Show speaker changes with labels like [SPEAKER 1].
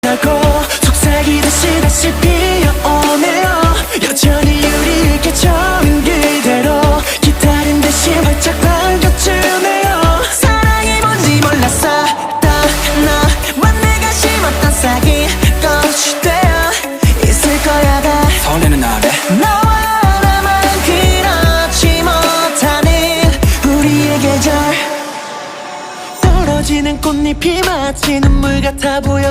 [SPEAKER 1] 없다고 속삭이듯이 다시 피어오네요. 여전히 우리에게 처음 그대로 기다린 듯이 활짝 반겨주네요. 사랑이 뭔지 몰랐어 너만 내가 심었던 싹이 꽃이 되어 있을 거야 다
[SPEAKER 2] 설레는 날에
[SPEAKER 1] 너와 나만 그렇지 못하는 우리의 계절. 떨어지는 꽃잎이 마치 눈물 같아 보여.